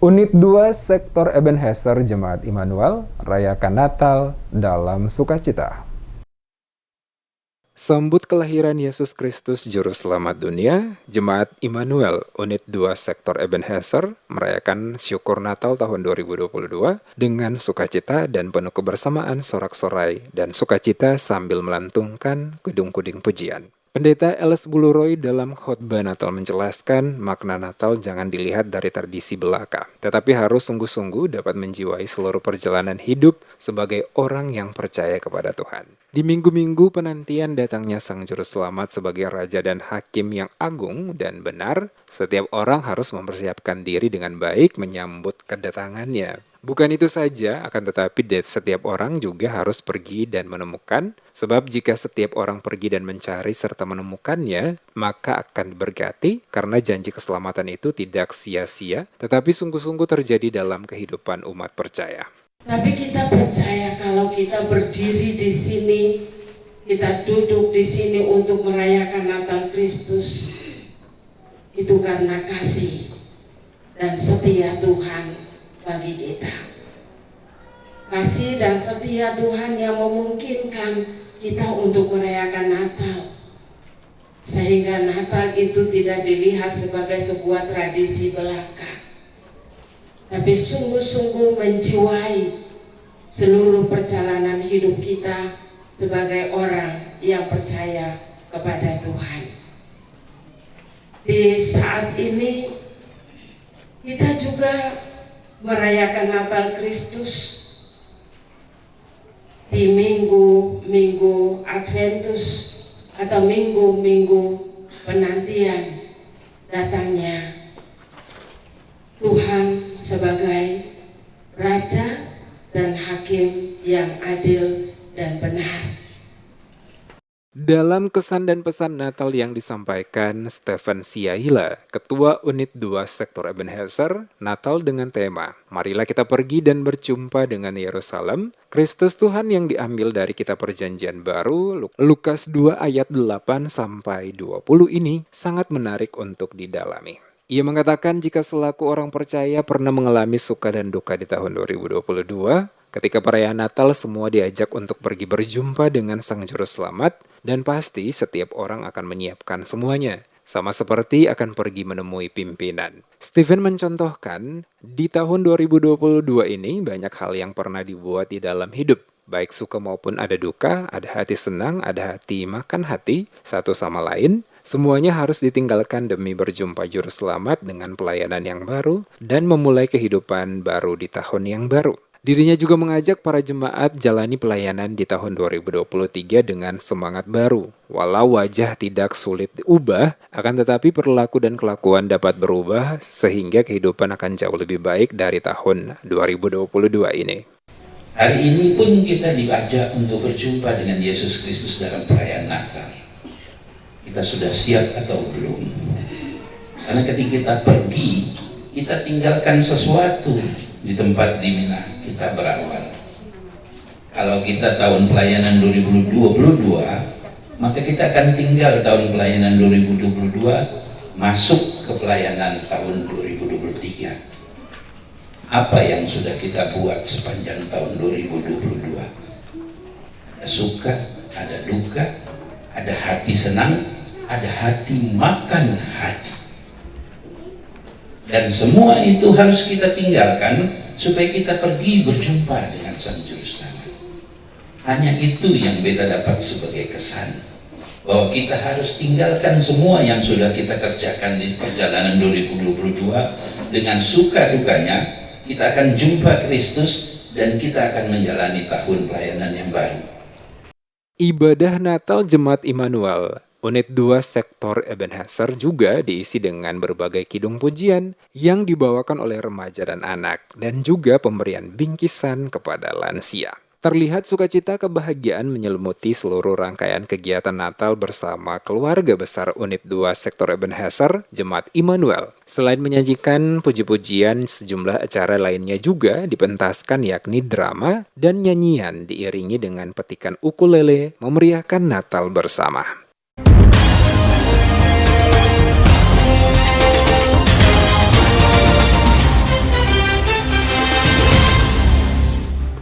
Unit 2 Sektor Ebenezer Jemaat Immanuel rayakan Natal dalam sukacita. Sambut kelahiran Yesus Kristus Juru Selamat dunia, Jemaat Immanuel Unit 2 Sektor Ebenezer merayakan syukur Natal tahun 2022 dengan sukacita dan penuh kebersamaan sorak-sorai dan sukacita sambil melantungkan kudung-kuding pujian. Pendeta Els Buluroy dalam khotbah Natal menjelaskan makna Natal jangan dilihat dari tradisi belaka, tetapi harus sungguh-sungguh dapat menjiwai seluruh perjalanan hidup sebagai orang yang percaya kepada Tuhan. Di minggu-minggu penantian datangnya Sang Juru Selamat sebagai Raja dan Hakim yang agung dan benar, setiap orang harus mempersiapkan diri dengan baik menyambut kedatangannya. Bukan itu saja, akan tetapi setiap orang juga harus pergi dan menemukan, sebab jika setiap orang pergi dan mencari serta menemukannya, maka akan diberkati karena janji keselamatan itu tidak sia-sia, tetapi sungguh-sungguh terjadi dalam kehidupan umat percaya. Tapi kita percaya kalau kita berdiri di sini, kita duduk di sini untuk merayakan Natal Kristus, itu karena kasih dan setia Tuhan bagi kita. Kasih dan setia Tuhan yang memungkinkan kita untuk merayakan Natal, sehingga Natal itu tidak dilihat sebagai sebuah tradisi belaka, tapi sungguh-sungguh menjiwai seluruh perjalanan hidup kita sebagai orang yang percaya kepada Tuhan. Di saat ini kita juga merayakan Natal Kristus di minggu-minggu Adventus atau minggu-minggu penantian datangnya Tuhan sebagai Raja dan Hakim yang adil dan benar. Dalam kesan dan pesan Natal yang disampaikan Stephen Siahila, Ketua Unit 2 Sektor Ebenezer, Natal dengan tema, marilah kita pergi dan berjumpa dengan Yerusalem, Kristus Tuhan yang diambil dari kitab Perjanjian Baru, Lukas 2 ayat 8-20 ini sangat menarik untuk didalami. Ia mengatakan jika selaku orang percaya pernah mengalami suka dan duka di tahun 2022, ketika perayaan Natal semua diajak untuk pergi berjumpa dengan Sang Juru Selamat, dan pasti setiap orang akan menyiapkan semuanya, sama seperti akan pergi menemui pimpinan. Stephen mencontohkan, di tahun 2022 ini banyak hal yang pernah dibuat di dalam hidup, baik suka maupun ada duka, ada hati senang, ada hati makan hati, satu sama lain. Semuanya harus ditinggalkan demi berjumpa Juru Selamat dengan pelayanan yang baru dan memulai kehidupan baru di tahun yang baru. Dirinya juga mengajak para jemaat jalani pelayanan di tahun 2023 dengan semangat baru. Walau wajah tidak sulit diubah, akan tetapi perilaku dan kelakuan dapat berubah sehingga kehidupan akan jauh lebih baik dari tahun 2022 ini. Hari ini pun kita diajak untuk berjumpa dengan Yesus Kristus dalam perayaan Natal. Kita sudah siap atau belum? Karena ketika kita pergi, kita tinggalkan sesuatu di tempat di mana kita berawal. Kalau kita tahun pelayanan 2022, maka kita akan tinggal tahun pelayanan 2022 masuk ke pelayanan tahun 2023. Apa yang sudah kita buat sepanjang tahun 2022? Ada suka, ada duka, ada hati senang, ada hati makan hati. Dan semua itu harus kita tinggalkan supaya kita pergi berjumpa dengan Sang Juru Selamat. Hanya itu yang beta dapat sebagai kesan, bahwa kita harus tinggalkan semua yang sudah kita kerjakan di perjalanan 2022 dengan suka dukanya. Kita akan jumpa Kristus dan kita akan menjalani tahun pelayanan yang baru. Ibadah Natal Jemaat Immanuel Unit 2 Sektor Ebenezer juga diisi dengan berbagai kidung pujian yang dibawakan oleh remaja dan anak, dan juga pemberian bingkisan kepada lansia. Terlihat sukacita kebahagiaan menyelimuti seluruh rangkaian kegiatan Natal bersama keluarga besar Unit 2 Sektor Ebenezer, Jemaat Immanuel. Selain menyajikan puji-pujian, sejumlah acara lainnya juga dipentaskan yakni drama dan nyanyian diiringi dengan petikan ukulele memeriahkan Natal bersama.